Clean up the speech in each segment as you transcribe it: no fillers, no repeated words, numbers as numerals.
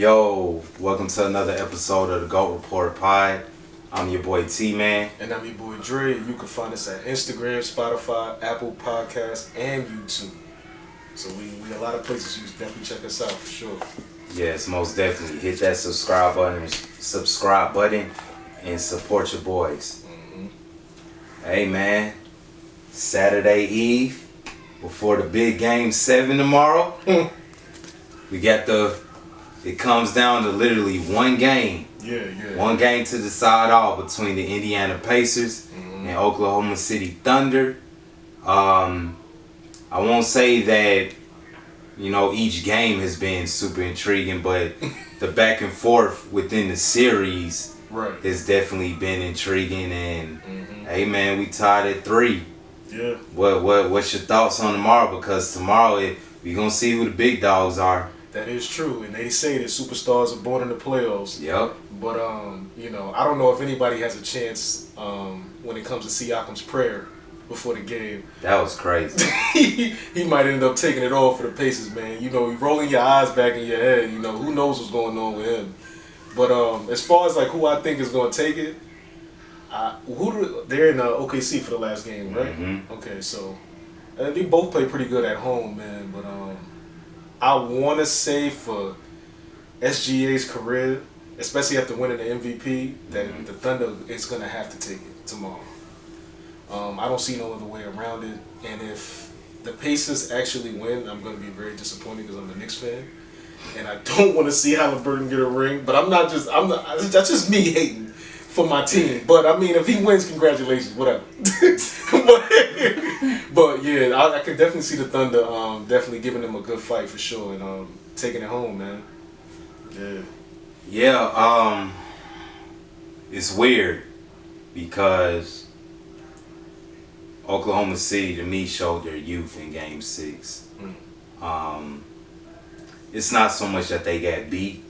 Yo, welcome to another episode of the GOAT Report Pod. I'm your boy T-Man. And I'm your boy Dre. You can find us at Instagram, Spotify, Apple Podcasts, and YouTube. So we a lot of places. You can definitely check us out for sure. Yes, most definitely. Hit that subscribe button and support your boys. Hey man, Saturday Eve, before the big game 7 tomorrow, we got it comes down to literally one game. Yeah. One game to decide all between the Indiana Pacers and Oklahoma City Thunder. I won't say that, each game has been super intriguing, but the back and forth within the series has definitely been intriguing. And hey man, we tied at 3. Yeah. What's your thoughts on tomorrow? Because tomorrow we're gonna see who the big dogs are. That is true, and they say that superstars are born in the playoffs. Yep. But I don't know if anybody has a chance when it comes to Siakam's prayer before the game. That was crazy. he might end up taking it all for the Pacers, man. You rolling your eyes back in your head. Who knows what's going on with him. But as far as like who I think is going to take it, they're in OKC for the last game, right? Mm-hmm. Okay, so they both play pretty good at home, man. But I want to say for SGA's career, especially after winning the MVP, that the Thunder is going to have to take it tomorrow. I don't see no other way around it. And if the Pacers actually win, I'm going to be very disappointed because I'm a Knicks fan. And I don't want to see Halliburton get a ring. But that's just me hating for my team. But I mean, if he wins, congratulations, whatever. but yeah, I could definitely see the Thunder definitely giving them a good fight for sure and taking it home, man. Yeah, it's weird because Oklahoma City to me showed their youth in Game 6. It's not so much that they got beat,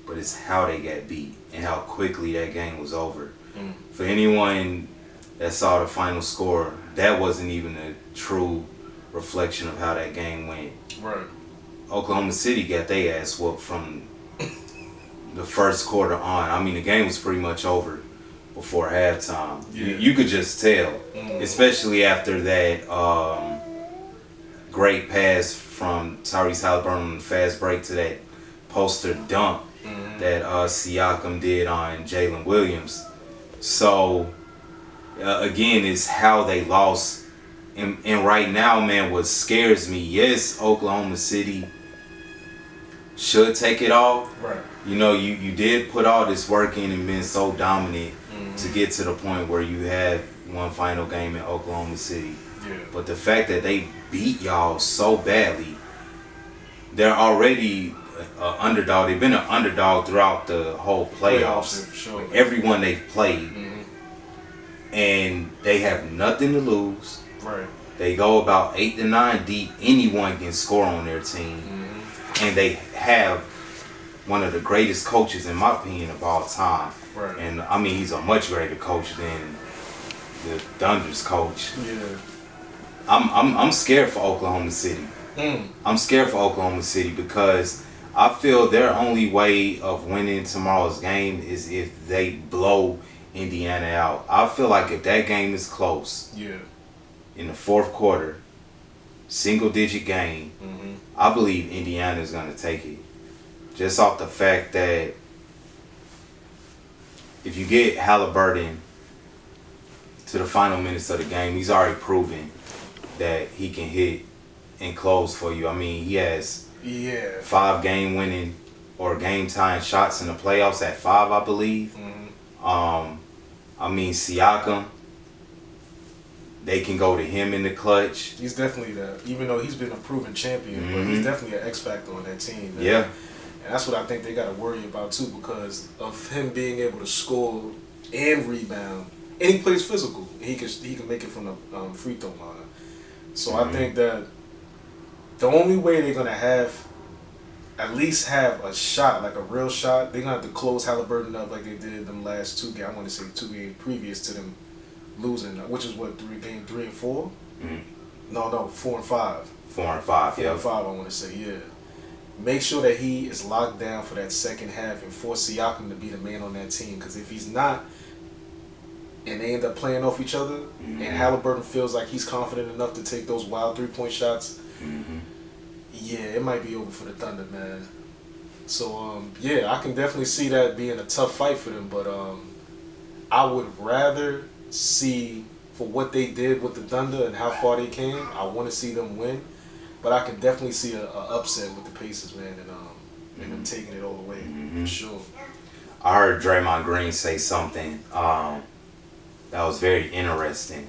but it's how they got beat and how quickly that game was over. For anyone that saw the final score, that wasn't even a true reflection of how that game went. Right. Oklahoma City got their ass whooped from the first quarter on. I mean, the game was pretty much over before halftime. Yeah. You could just tell, especially after that great pass from Tyrese Halliburton on the fast break to that poster dunk that Siakam did on Jalen Williams. So, again, it's how they lost. And right now, man, what scares me, yes, Oklahoma City should take it all. Right. You did put all this work in and been so dominant to get to the point where you had one final game in Oklahoma City. Yeah. But the fact that they beat y'all so badly, they're already an underdog. They've been an underdog throughout the whole playoffs. For sure. Everyone they've played. And they have nothing to lose. Right. They go about 8 to 9 deep. Anyone can score on their team. And they have one of the greatest coaches, in my opinion, of all time. Right. And I mean, he's a much greater coach than the Thunder's coach. Yeah. I'm scared for Oklahoma City. I'm scared for Oklahoma City because I feel their only way of winning tomorrow's game is if they blow Indiana out. I feel like if that game is close, in the fourth quarter, single-digit game, I believe Indiana is going to take it. Just off the fact that if you get Halliburton to the final minutes of the game, he's already proven that he can hit and close for you. I mean, he has 5 game-winning or game-tying shots in the playoffs at 5, I believe. I mean, Siakam, they can go to him in the clutch. He's definitely that. Even though he's been a proven champion, but he's definitely an X factor on that team. Man. Yeah. And that's what I think they got to worry about too, because of him being able to score and rebound, and he plays physical. He can make it from the free throw line. So I think that the only way they're gonna at least have a shot, like a real shot, they're gonna have to close Halliburton up like they did them last 2 games. I want to say 2 games previous to them losing, which is what, game 3 and 4? No, 4 and 5. 4 and 5, 4 and 5, I want to say, yeah. make sure that he is locked down for that second half and force Siakam to be the man on that team. Because if he's not, and they end up playing off each other, and Halliburton feels like he's confident enough to take those wild 3-point shots, yeah, it might be over for the Thunder, man. So, yeah, I can definitely see that being a tough fight for them, but I would rather see, for what they did with the Thunder and how far they came, I want to see them win, but I can definitely see a upset with the Pacers, man, and them taking it all the way, for sure. I heard Draymond Green say something that was very interesting.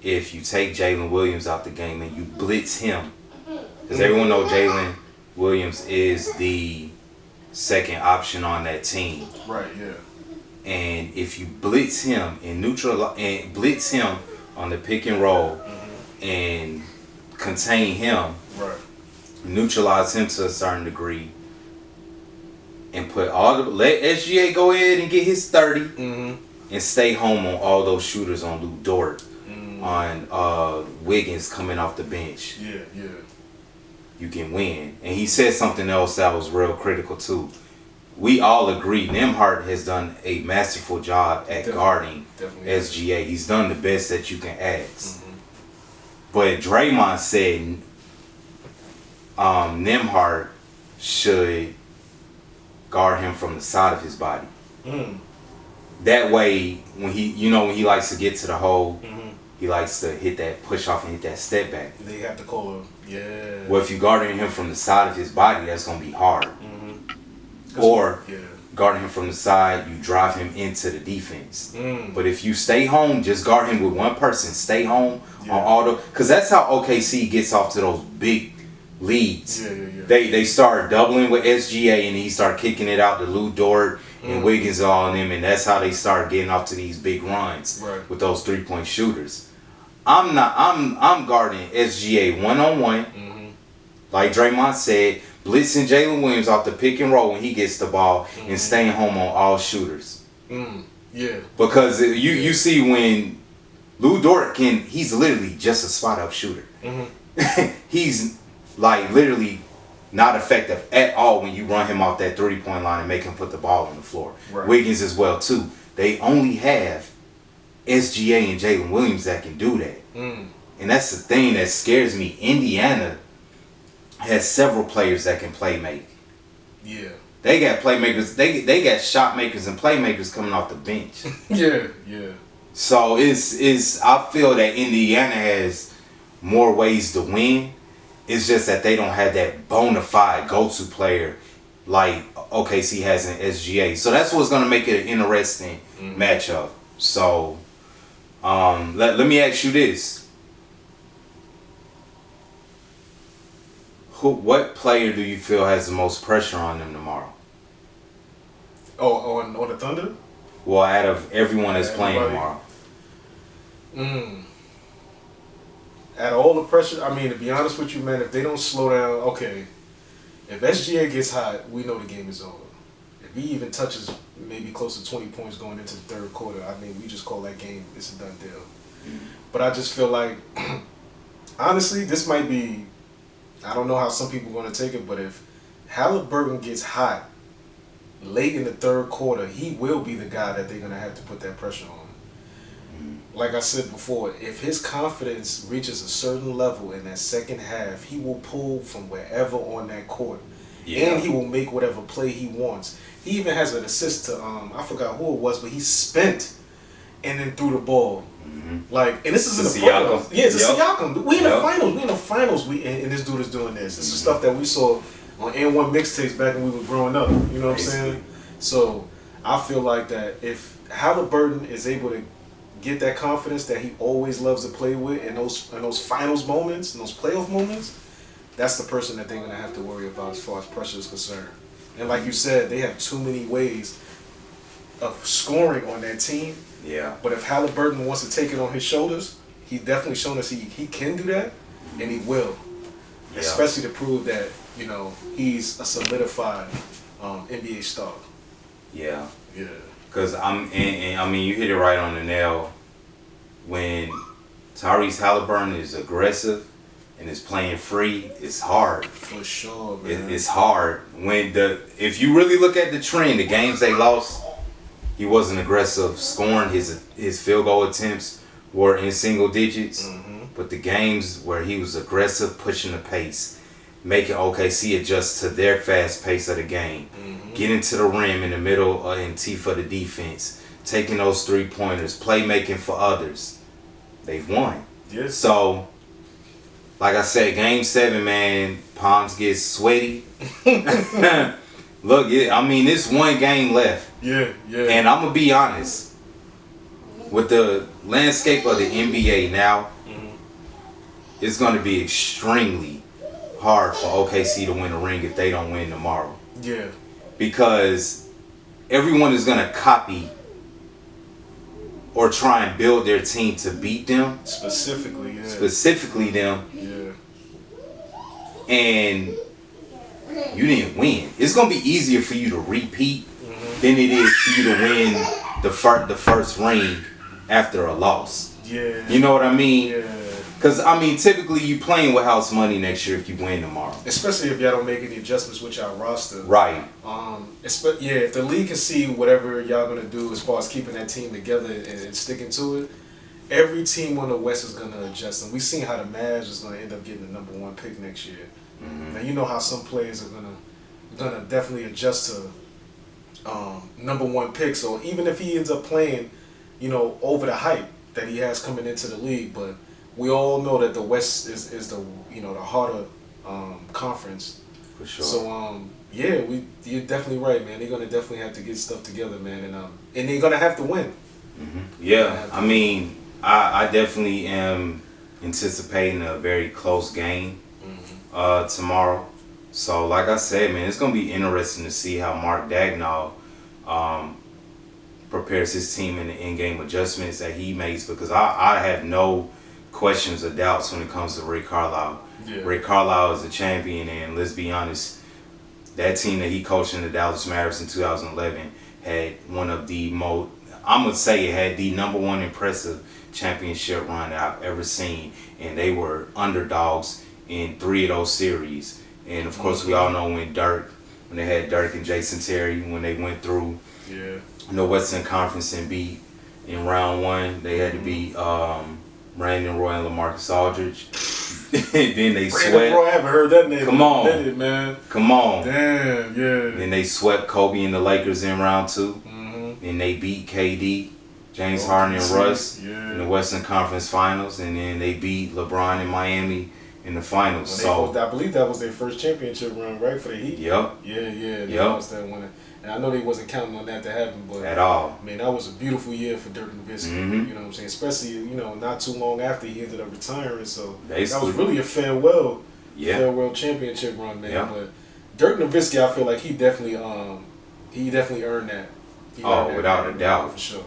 If you take Jalen Williams out the game and you blitz him, because everyone knows Jalen Williams is the second option on that team. Right, yeah. And if you blitz him and blitz him on the pick and roll and contain him, right, neutralize him to a certain degree, and let SGA go ahead and get his 30 and stay home on all those shooters on Lou Dort, on Wiggins coming off the bench. Yeah, yeah. You can win. And he said something else that was real critical too. We all agree Nembhard has done a masterful job at guarding SGA. He's done the best that you can ask. But Draymond said Nembhard should guard him from the side of his body. That way, when he likes to get to the hole, he likes to hit that push off and hit that step back. They have to call him. Yeah. Well, if you're guarding him from the side of his body, that's gonna be hard. Or guarding him from the side, you drive him into the defense. But if you stay home, just guard him with one person. Stay home on all the, because that's how OKC gets off to those big leads. They start doubling with SGA, and he start kicking it out to Lou Dort and Wiggins all them, and that's how they start getting off to these big runs with those 3-point shooters. I'm guarding SGA one-on-one, like Draymond said, blitzing Jalen Williams off the pick and roll when he gets the ball, and staying home on all shooters. Yeah. Because you see when Lou Dort he's literally just a spot up shooter. He's like literally not effective at all when you run him off that 3-point line and make him put the ball on the floor. Wiggins as well too. They only have SGA and Jalen Williams that can do that. And that's the thing that scares me. Indiana has several players that can play make. Yeah. They got playmakers. They got shot makers and playmakers coming off the bench. Yeah. So I feel that Indiana has more ways to win. It's just that they don't have that bona fide go-to player like OKC has in SGA. So that's what's going to make it an interesting matchup. So let me ask you this. What player do you feel has the most pressure on them tomorrow? Oh, on the Thunder? Well, out of everyone that's playing tomorrow. Out of all the pressure, I mean, to be honest with you, man, if they don't slow down, okay, if SGA gets hot, we know the game is over. If he even touches maybe close to 20 points going into the third quarter, I mean, we just call that game, it's a done deal. But I just feel like, honestly, this might be, I don't know how some people are going to take it, but if Halliburton gets hot late in the third quarter, he will be the guy that they're going to have to put that pressure on. Like I said before, if his confidence reaches a certain level in that second half, he will pull from wherever on that court. And he will make whatever play he wants. He even has an assist to, I forgot who it was, but he spent and then threw the ball. Like, and this is in the playoffs. Yeah, it's a Siakam. We in the finals. We in the finals. And this dude is doing this. This is stuff that we saw on N1 mixtapes back when we were growing up. You know what I'm saying? So I feel like that if Halliburton is able to get that confidence that he always loves to play with in those finals moments, in those playoff moments, that's the person that they're gonna have to worry about as far as pressure is concerned. And like you said, they have too many ways of scoring on that team. Yeah. But if Halliburton wants to take it on his shoulders, he's definitely shown us he can do that, and he will. Yeah. Especially to prove that, you know, he's a solidified NBA star. Yeah. Yeah. Because I mean, you hit it right on the nail. When Tyrese Halliburton is aggressive, and is playing free, it's hard. For sure, man. It's hard if you really look at the trend, the games they lost, he wasn't aggressive scoring. His field goal attempts were in single digits, but the games where he was aggressive, pushing the pace, making OKC adjust to their fast pace of the game, getting to the rim in the middle and teeth of the defense, taking those 3-pointers, playmaking for others, they've won. Yes. So, like I said, Game 7, man, palms get sweaty. Look, it's one game left. Yeah. And I'm going to be honest. With the landscape of the NBA now, it's going to be extremely hard for OKC to win a ring if they don't win tomorrow. Yeah. Because everyone is going to copy or try and build their team to beat them. Specifically them. Yeah. And you didn't win. It's going to be easier for you to repeat than it is for you to win the first ring after a loss. Yeah. You know what I mean? Yeah. Because, typically you playing with house money next year if you win tomorrow. Especially if y'all don't make any adjustments with y'all roster. Right. If the league can see whatever y'all going to do as far as keeping that team together and sticking to it, every team on the West is going to adjust. And we've seen how the Mavs is going to end up getting the #1 pick next year. Now, you know how some players are going to definitely adjust to #1 pick. So even if he ends up playing, over the hype that he has coming into the league, but we all know that the West is the the harder conference. For sure. So you're definitely right, man. They're gonna definitely have to get stuff together, man, and they're gonna have to win. Yeah, I definitely am anticipating a very close game tomorrow. So like I said, man, it's gonna be interesting to see how Mark Daigneault prepares his team in the in-game adjustments that he makes, because I have no questions or doubts when it comes to Ray Carlisle. Yeah. Ray Carlisle is a champion, and let's be honest, that team that he coached in the Dallas Mavericks in 2011 had one of the most, I'm going to say it had the #1 impressive championship run that I've ever seen, and they were underdogs in 3 of those series. And of course, we all know when they had Dirk and Jason Terry, when they went through the Western Conference and beat in round 1, they had to beat Brandon Roy and LaMarcus Aldridge. And then they swept. Roy, I haven't heard that name. Come on, in a minute, man. Come on. Damn, yeah. Then they swept Kobe and the Lakers in round 2. Then they beat KD, James Harden and Russ in the Western Conference Finals, and then they beat LeBron in Miami in the finals. I believe that was their first championship run, right, for the Heat. Yep. Yeah. They lost that one. And I know they wasn't counting on that to happen, but at all. Man, that was a beautiful year for Dirk Nowitzki. You know what I'm saying? Especially, not too long after he ended up retiring. So basically, that was really a farewell championship run, man. Yeah. But Dirk Nowitzki, I feel like he definitely earned that. Without a doubt, for sure.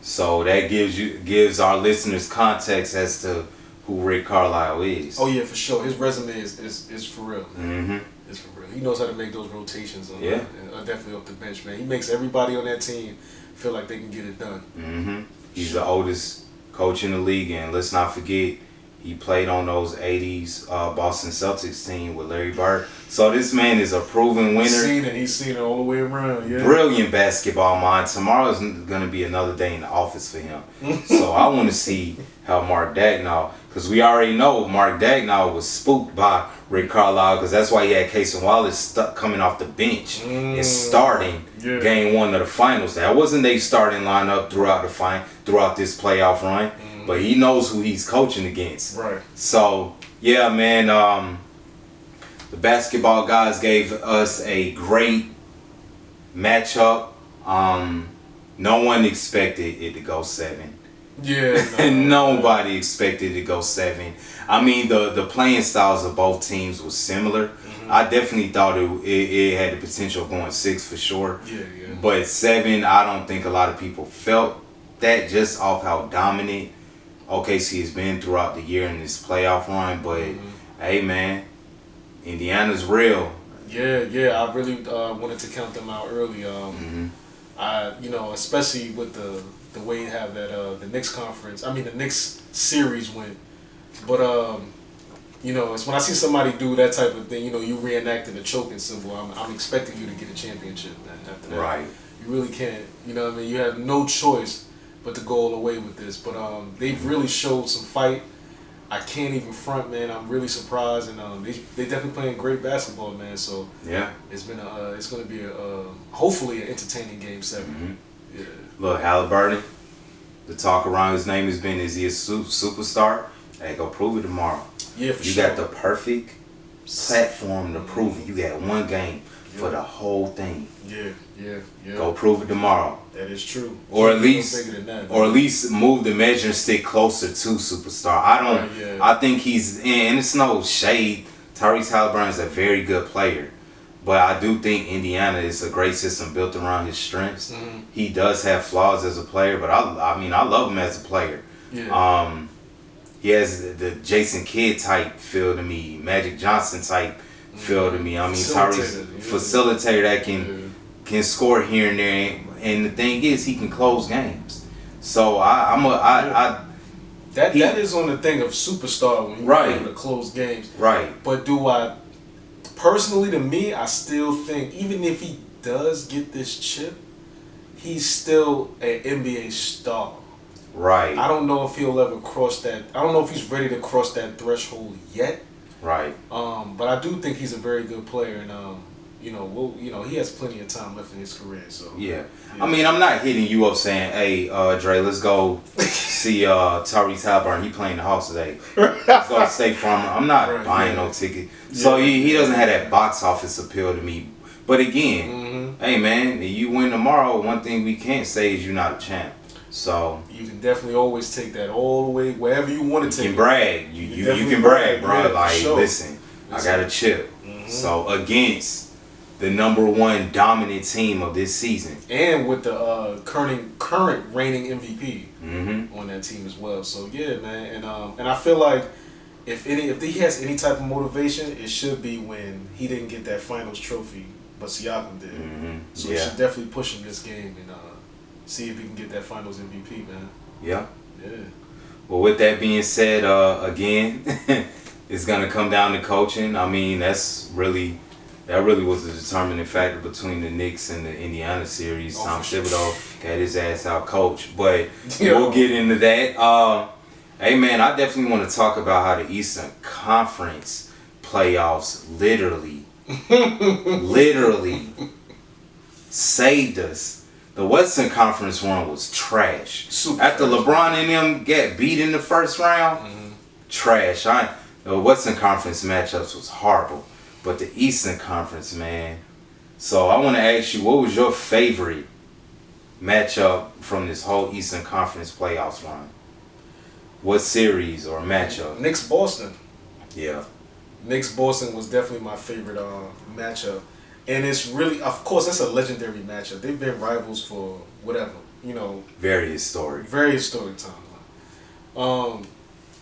So that gives our listeners context as to who Rick Carlisle is. Oh yeah, for sure. His resume is for real, man. It's for real. He knows how to make those rotations definitely off the bench, man. He makes everybody on that team feel like they can get it done. He's the oldest coach in the league, and let's not forget, he played on those 80s Boston Celtics team with Larry Bird. So this man is a proven winner. He's seen it all the way around. Yeah. Brilliant basketball mind. Tomorrow's going to be another day in the office for him. So I want to see how Mark Daigneault, because we already know Mark Daigneault was spooked by Rick Carlisle, because that's why he had Casey Wallace stuck coming off the bench and starting game 1 of the finals. That wasn't their starting lineup throughout this playoff run. But he knows who he's coaching against. Right. So, yeah, man, the basketball guys gave us a great matchup. No one expected it to go 7. Yeah. Nobody expected it to go 7. The playing styles of both teams was similar. I definitely thought it had the potential of going 6 for sure. Yeah. But 7, I don't think a lot of people felt that, just off how dominant OKC has been throughout the year in this playoff run. But hey, man, Indiana's real. Yeah. I really wanted to count them out early. Especially with the way you have that the Knicks conference. The Knicks series went. But You know, it's when I see somebody do that type of thing. You know, you reenacting the choking symbol. I'm expecting you to get a championship, man. After that, Right. You really can't. You know what I mean? You have no choice but to go all the way with this. But they've really showed some fight. I can't even front, man. I'm really surprised, and they definitely playing great basketball, man. So Yeah. it's been it's going to be hopefully an entertaining game 7. Mm-hmm. Yeah. Look, Halliburton. The talk around his name has been, is he a superstar? Hey, go prove it tomorrow. Yeah, for you sure. got the perfect platform to prove it. You got one game for the whole thing. Yeah. Go prove it tomorrow. That is true. Or Can't at get no least, bigger than that, or at least move the measuring stick closer to superstar. I don't. Right, yeah. I think he's, and it's no shade. Tyrese Halliburton is a very good player, but I do think Indiana is a great system built around his strengths. Mm-hmm. He does have flaws as a player, but I mean, I love him as a player. Yeah. He has the Jason Kidd type feel to me, Magic Johnson type feel to me. I mean, Tyrese facilitator that can score here and there, and the thing is, he can close games. So that is on the thing of superstar when you're able to close games. Right. But do I personally, to me, I still think even if he does get this chip, he's still an NBA star. Right. I don't know if he'll ever cross that. I don't know if he's ready to cross that threshold yet. Right. But I do think he's a very good player, and he has plenty of time left in his career. So yeah. I mean, I'm not hitting you up saying, "Hey, Dre, let's go see Tyrese Halliburton. He playing the Hawks today. Let's go to State Farm." I'm not buying no ticket. So he doesn't have that box office appeal to me. But again, hey man, if you win tomorrow, one thing we can't say is you're not a champ. So you can definitely always take that all the way wherever you want to take it. You can brag. You can brag, bro. Yeah, like, sure. listen, I got a chip. So against the #1 dominant team of this season, and with the current reigning MVP on that team as well. So yeah, man, and I feel like if he has any type of motivation, it should be when he didn't get that finals trophy, but Siakam did. So he should definitely push him this game and see if he can get that finals MVP, man. Yeah. Yeah. Well, with that being said, again, it's gonna come down to coaching. I mean, that really was the determining factor between the Knicks and the Indiana series. Tom Thibodeau got his ass out coached, but we'll get into that. Hey man, I definitely want to talk about how the Eastern Conference playoffs literally saved us. The Western Conference run was trash. After LeBron and them get beat in the first round, trash. The Western Conference matchups was horrible. But the Eastern Conference, man. So I want to ask you, what was your favorite matchup from this whole Eastern Conference playoffs run? What series or matchup? Knicks Boston. Yeah. Knicks Boston was definitely my favorite matchup. And it's really, of course, that's a legendary matchup. They've been rivals for whatever, Very historic. Very historic time.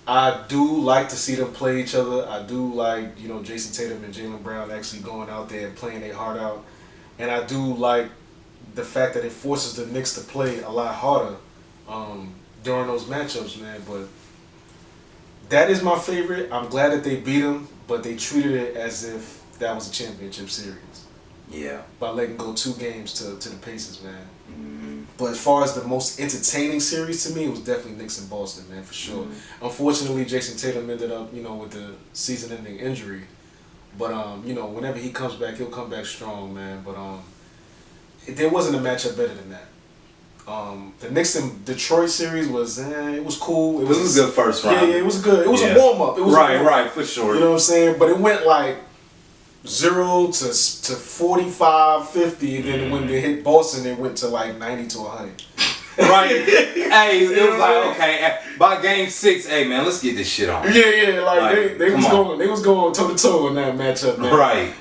I do like to see them play each other. I do like, Jason Tatum and Jaylen Brown actually going out there and playing their heart out. And I do like the fact that it forces the Knicks to play a lot harder during those matchups, man. But that is my favorite. I'm glad that they beat them, but they treated it as if that was a championship series. Yeah. By letting go 2 games to the Pacers, man. But as far as the most entertaining series to me, it was definitely Knicks and Boston, man, for sure. Unfortunately, Jason Tatum ended up, with the season-ending injury. But, whenever he comes back, he'll come back strong, man. But there wasn't a matchup better than that. The Knicks and Detroit series was, it was cool. It was a good first round. Yeah, it was good. It was a warm-up. It was right, for sure. You know what I'm saying? But it went like 0 to 45, 50, and then when they hit Boston, it went to like 90 to 100. Right. Hey, it was like, okay, by game 6, hey man, let's get this shit on. Yeah, like they was going toe to toe in that matchup, man. Right.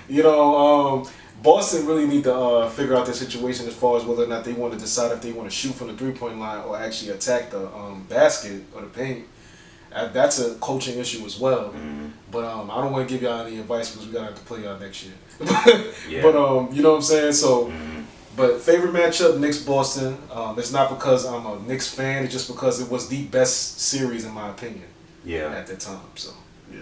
Boston really need to figure out their situation as far as whether or not they want to decide if they want to shoot from the 3-point line or actually attack the basket or the paint. That's a coaching issue as well. But I don't want to give y'all any advice because we're going to have to play y'all next year. But, you know what I'm saying? So, but favorite matchup, Knicks-Boston. It's not because I'm a Knicks fan. It's just because it was the best series in my opinion at that time. So, yeah.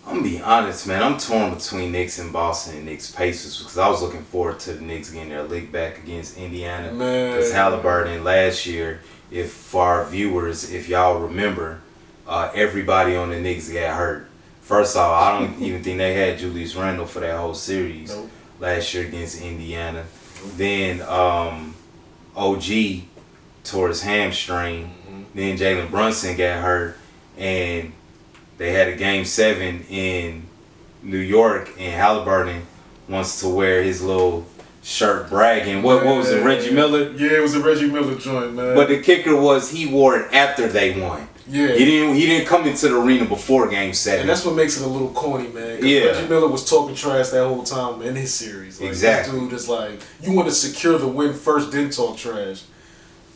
I'm gonna be honest, man. I'm torn between Knicks and Boston and Knicks Pacers because I was looking forward to the Knicks getting their lick back against Indiana. Because Halliburton last year, if for our viewers, if y'all remember, everybody on the Knicks got hurt. First off, I don't even think they had Julius Randle for that whole series last year against Indiana. Then OG tore his hamstring. Then Jalen Brunson got hurt, and they had a game 7 in New York, and Halliburton wants to wear his little shirt bragging. What was it, Reggie Miller? Yeah, it was a Reggie Miller joint, man. But the kicker was he wore it after they won. Yeah. He didn't come into the arena before game 7. And that's what makes it a little corny, man. Yeah. Reggie Miller was talking trash that whole time in his series. Like, exactly. This dude is like, you want to secure the win first, then talk trash.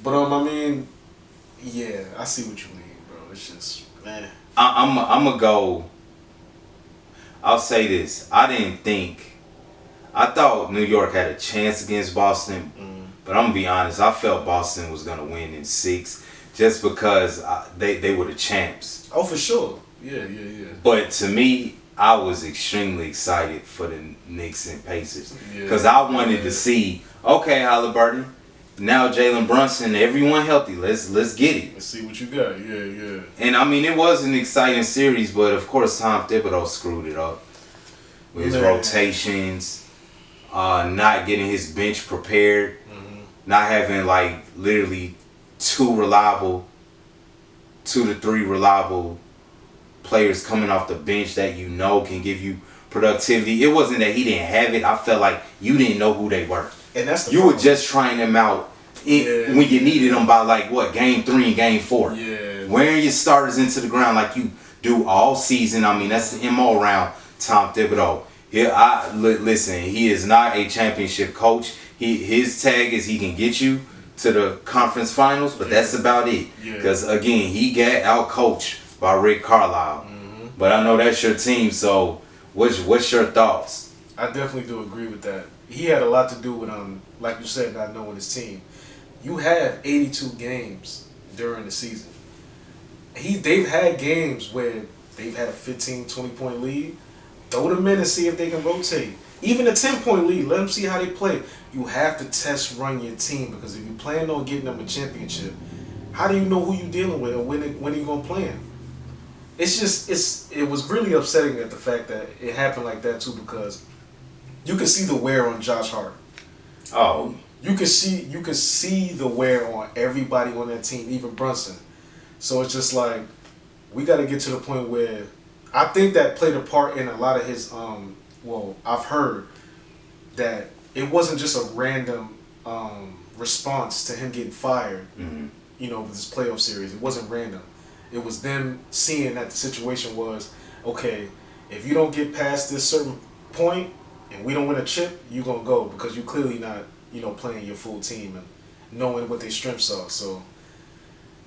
But I mean, yeah, I see what you mean, bro. It's just, man. I'm gonna go. I'll say this. I thought New York had a chance against Boston, but I'm gonna be honest. I felt Boston was gonna win in 6, just because they were the champs. Oh, for sure. Yeah. But to me, I was extremely excited for the Knicks and Pacers because I wanted to see. Okay, Halliburton. Now Jalen Brunson, everyone healthy. Let's get it. Let's see what you got. Yeah. And I mean, it was an exciting series, but of course Tom Thibodeau screwed it up with his rotations, not getting his bench prepared, not having like literally 2 to 3 reliable players coming off the bench that you know can give you productivity. It wasn't that he didn't have it. I felt like you didn't know who they were. And that's the you were just trying them out when you needed them by like what, game 3 and game 4. Yeah. Wearing your starters into the ground like you do all season. I mean, that's the MO around Tom Thibodeau. Listen, he is not a championship coach. His tag is he can get you to the conference finals, but that's about it. Because again, he got out coached by Rick Carlisle. But I know that's your team. So what's your thoughts? I definitely do agree with that. He had a lot to do with like you said, not knowing his team. You have 82 games during the season. They've had games where they've had a 15, 20-point lead. Throw them in and see if they can rotate. Even a 10-point lead, let them see how they play. You have to test run your team, because if you plan on getting them a championship, how do you know who you're dealing with and when are you going to play them? It was really upsetting at the fact that it happened like that too, because you can see the wear on Josh Hart. Oh. You can see the wear on everybody on that team, even Brunson. So it's just like, we got to get to the point where I think that played a part in a lot of his I've heard that it wasn't just a random response to him getting fired, with this playoff series. It wasn't random. It was them seeing that the situation was, okay, if you don't get past this certain point and we don't win a chip, you're going to go, because you're clearly not, playing your full team and knowing what their strengths are. So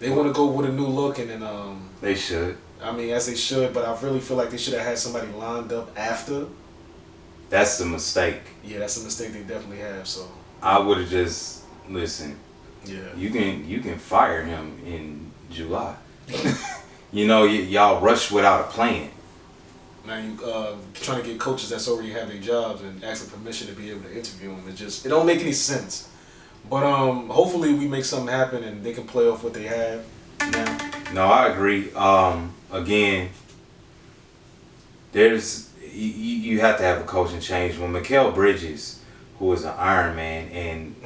they want to go with a new look, and then they should. I mean, as they should, but I really feel like they should have had somebody lined up after. That's the mistake. Yeah, that's a mistake they definitely have. So I would have just listen. Yeah. You can fire him in July. Y'all rush without a plan. Now you trying to get coaches that's already have their jobs and ask for permission to be able to interview them. It don't make any sense. But hopefully we make something happen and they can play off what they have now. No, I agree. Again, you have to have a coaching change. When Mikal Bridges, who is an Iron Man and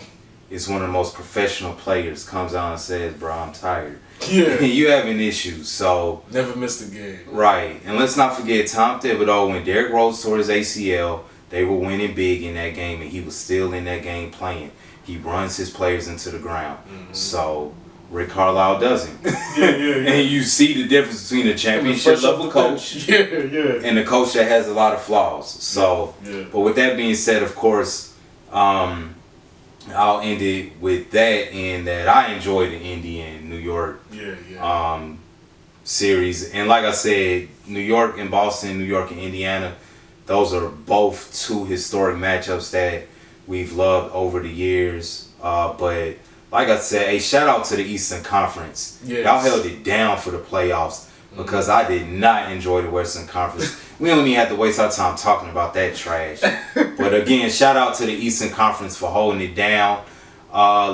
is one of the most professional players, comes out and says, "Bro, I'm tired." Yeah. You having issues, so never missed a game. Right. And let's not forget Tom Thibodeau, when Derrick Rose tore his ACL, they were winning big in that game and he was still in that game playing. He runs his players into the ground. So Rick Carlisle doesn't. Yeah. And you see the difference between a championship level coach and a coach that has a lot of flaws. So but with that being said, of course, I'll end it with that, in that I enjoyed the Indy and New York series. And like I said, New York and Boston, New York and Indiana, those are both 2 historic matchups that we've loved over the years. But like I said, a shout out to the Eastern Conference. Yes. Y'all held it down for the playoffs. because I did not enjoy the Western Conference. We don't even have to waste our time talking about that trash. But again, shout out to the Eastern Conference for holding it down.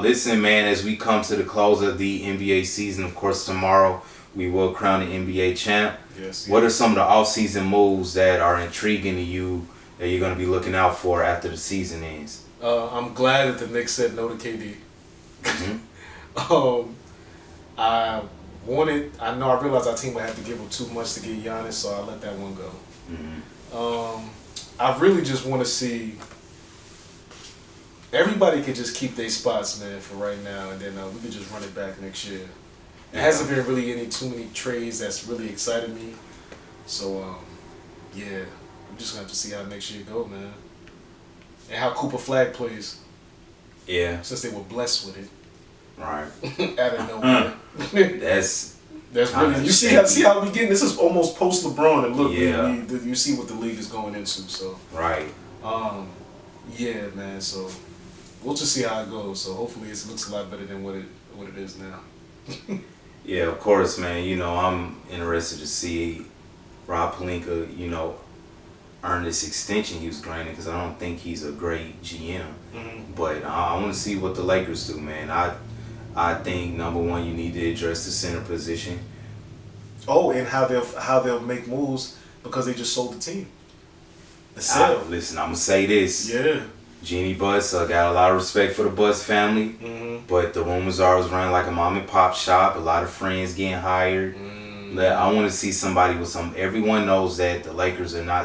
Listen, man, as we come to the close of the NBA season, of course, tomorrow we will crown the NBA champ. Yes. What are some of the off-season moves that are intriguing to you that you're going to be looking out for after the season ends? I'm glad that the Knicks said no to KD. Mm-hmm. I realized our team would have to give him too much to get Giannis, so I let that one go. Mm-hmm. I really just want to see everybody could just keep their spots, man, for right now, and then we could just run it back next year. There hasn't been really too many trades that's really excited me, so yeah, I'm just gonna have to see how next year go, man, and how Cooper Flag plays. Yeah, since they were blessed with it. Right. Out of nowhere. That's really, you see how we getting, this is almost post LeBron, and look, yeah. you see what the league is going into, so. Right. Yeah, man, so we'll just see how it goes, so hopefully it looks a lot better than what it is now. Yeah, of course, man, I'm interested to see Rob Pelinka, earn this extension he was granted, because I don't think he's a great GM, but I want to see what the Lakers do, man. I think number one, you need to address the center position. Oh, and how they'll make moves because they just sold the team. The sale. Listen, I'm gonna say this. Yeah. Jeannie Buss, I got a lot of respect for the Buss family, but the rumors are it was running like a mom and pop shop. A lot of friends getting hired. I want to see somebody with some. Everyone knows that the Lakers are not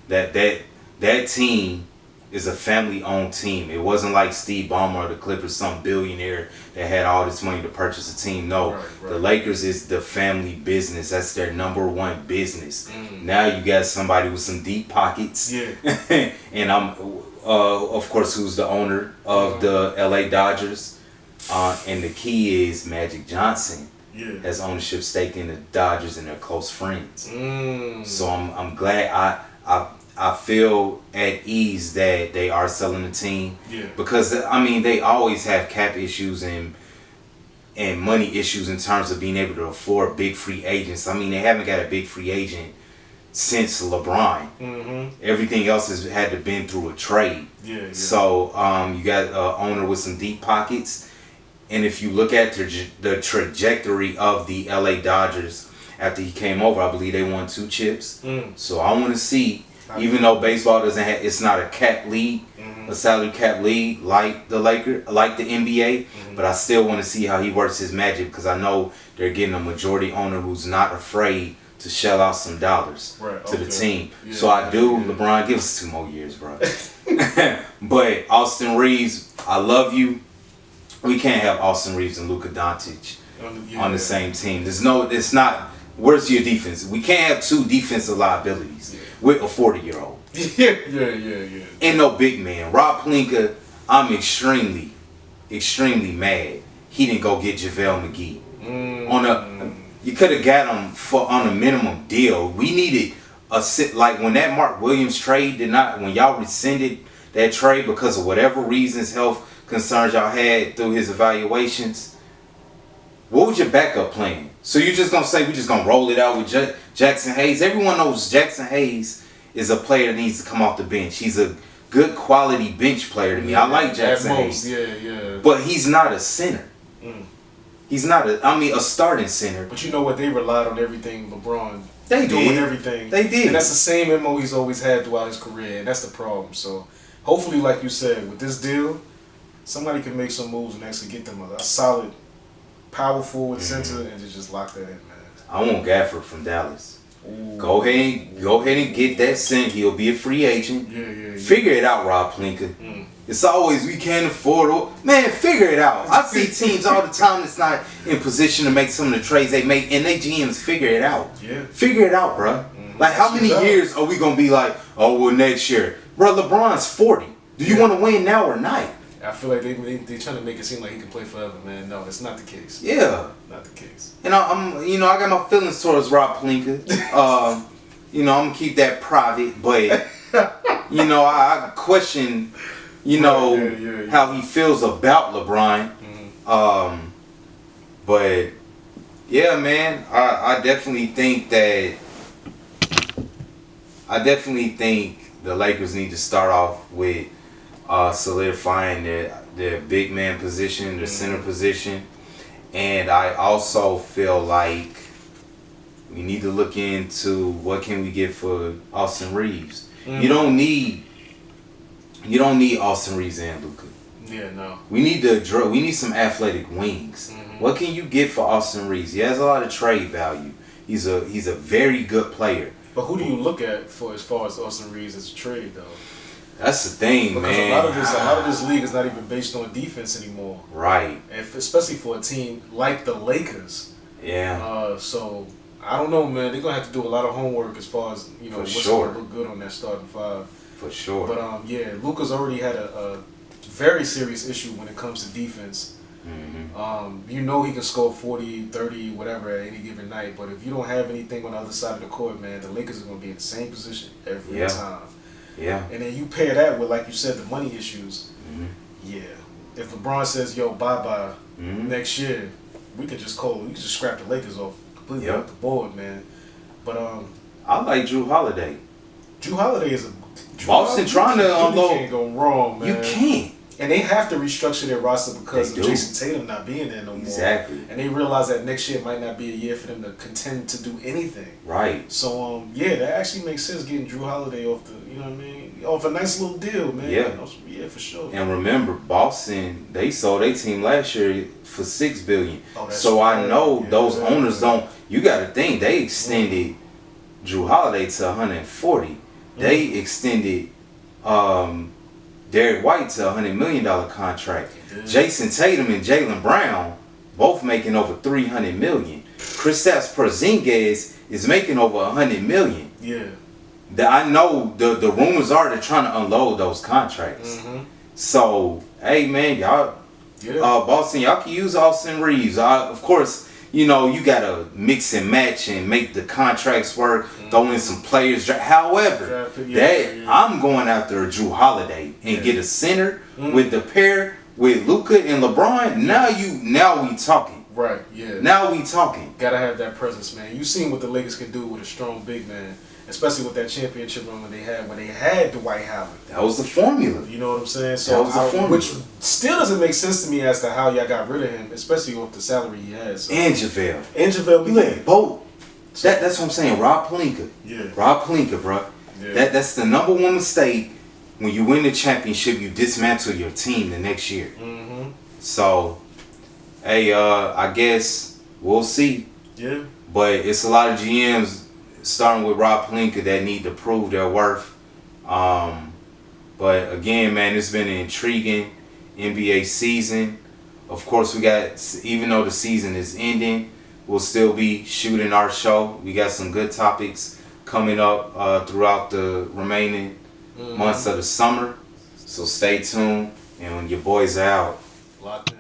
that team is a family-owned team. It wasn't like Steve Ballmer or the Clippers, some billionaire that had all this money to purchase a team. No, right. The Lakers is the family business. That's their number one business. Now you got somebody with some deep pockets. Yeah. And of course, who's the owner of the LA Dodgers. And the key is Magic Johnson has ownership stake in the Dodgers and they're close friends. So I'm glad I feel at ease that they are selling the team. Because they always have cap issues and money issues in terms of being able to afford big free agents. They haven't got a big free agent since LeBron. Everything else has had to been through a trade. So you got an owner with some deep pockets, and if you look at the trajectory of the LA Dodgers after he came over, I believe they won 2 chips. So I want to see. Even though baseball it's not a cap league, a salary cap league like the NBA, but I still want to see how he works his magic because I know they're getting a majority owner who's not afraid to shell out some dollars to the team. So I do. LeBron, give us 2 more years, bro. But Austin Reeves, I love you. We can't have Austin Reeves and Luka Doncic on the same team. It's not. Where's your defense? We can't have 2 defensive liabilities with a 40-year-old. Yeah. And no big man. Rob Pelinka, I'm extremely, extremely mad he didn't go get JaVale McGee. You could have got him on a minimum deal. We needed like when that Mark Williams trade when y'all rescinded that trade because of whatever reasons, health concerns y'all had through his evaluations. What was your backup plan? So you're just going to say we're just going to roll it out with Jackson Hayes? Everyone knows Jackson Hayes is a player that needs to come off the bench. He's a good quality bench player to me. I like Jackson Hayes. Yeah. But he's not a center. He's not a starting center. But you know what? They relied on everything LeBron doing everything. They did. And that's the same MO he's always had throughout his career, and that's the problem. So hopefully, like you said, with this deal, somebody can make some moves and actually get them a solid power forward center and just lock that in, man. I want Gafford from Dallas. Go ahead and get that cent. He'll be a free agent. Yeah. Figure it out, Rob Pelinka. It's always we can't afford it. Man, figure it out. I see teams all the time that's not in position to make some of the trades they make, and they GMs figure it out. Figure it out, bro. Like how many years are we gonna be like, oh well, next year, bro? LeBron's 40. Do you want to win now or not? I feel like they trying to make it seem like he can play forever, man. No, that's not the case. Yeah, not the case. And I got my feelings towards Rob Pelinka. I'm gonna keep that private, but I question, how he feels about LeBron. But Yeah, man. I definitely think the Lakers need to start off with solidifying their big man position, their center position, and I also feel like we need to look into what can we get for Austin Reeves. You don't need Austin Reeves and Luka. Yeah, no. We need some athletic wings. What can you get for Austin Reeves? He has a lot of trade value. He's a very good player. But who do you look at for as far as Austin Reeves as a trade, though? That's the thing, because man. a lot of this league is not even based on defense anymore. Right. And especially for a team like the Lakers. Yeah. So I don't know, man. They're gonna have to do a lot of homework as far as what's gonna look good on that starting five. For sure. But yeah, Luka's already had a very serious issue when it comes to defense. He can score 40, 30, whatever at any given night, but if you don't have anything on the other side of the court, man, the Lakers are going to be in the same position every time. Yeah. And then you pair that with, like you said, the money issues. Yeah. If LeBron says, yo, bye-bye next year, we could just scrap the Lakers off completely off the board, man. But I like Drew Holiday. Drew Holiday is a... Boston trying to unload... You can't go wrong, man. You can't. And they have to restructure their roster because of Jason Tatum not being there no more. Exactly. And they realize that next year might not be a year for them to contend to do anything. Right. So, that actually makes sense getting Drew Holiday off off a nice little deal, man. Yeah, for sure. And remember, Boston, they sold their team last year for $6 billion. So I know those owners don't. You got to think they extended Drew Holiday to 140. They extended Derek White to a $100 million contract. Jason Tatum and Jaylen Brown both making over $300 million. Kristaps Porzingis is making over $100 million. Yeah. I know the rumors are they're trying to unload those contracts. So hey man, y'all, Boston, y'all can use Austin Reeves. Of course, you gotta mix and match and make the contracts work. Throw in some players. However, I'm going after a Drew Holiday and get a center with the pair with Luka and LeBron. Now we talking. Right. Yeah. Now we talking. Gotta have that presence, man. You seen what the Lakers can do with a strong big man, especially with that championship run when they had Dwight Howard. That was the formula. You know what I'm saying? So which still doesn't make sense to me as to how y'all got rid of him, especially with the salary he has. So. And JaVale. JaVale. Both. That's what I'm saying. Rob Pelinka. Yeah. Rob Pelinka, bro. Yeah. That's the number one mistake. When you win the championship, you dismantle your team the next year. So, hey, I guess we'll see. Yeah. But it's a lot of GMs, starting with Rob Pelinka, that need to prove their worth. But again, man, it's been an intriguing NBA season. Of course, even though the season is ending, we'll still be shooting our show. We got some good topics coming up throughout the remaining months of the summer. So stay tuned, and your boys are out. Locked in.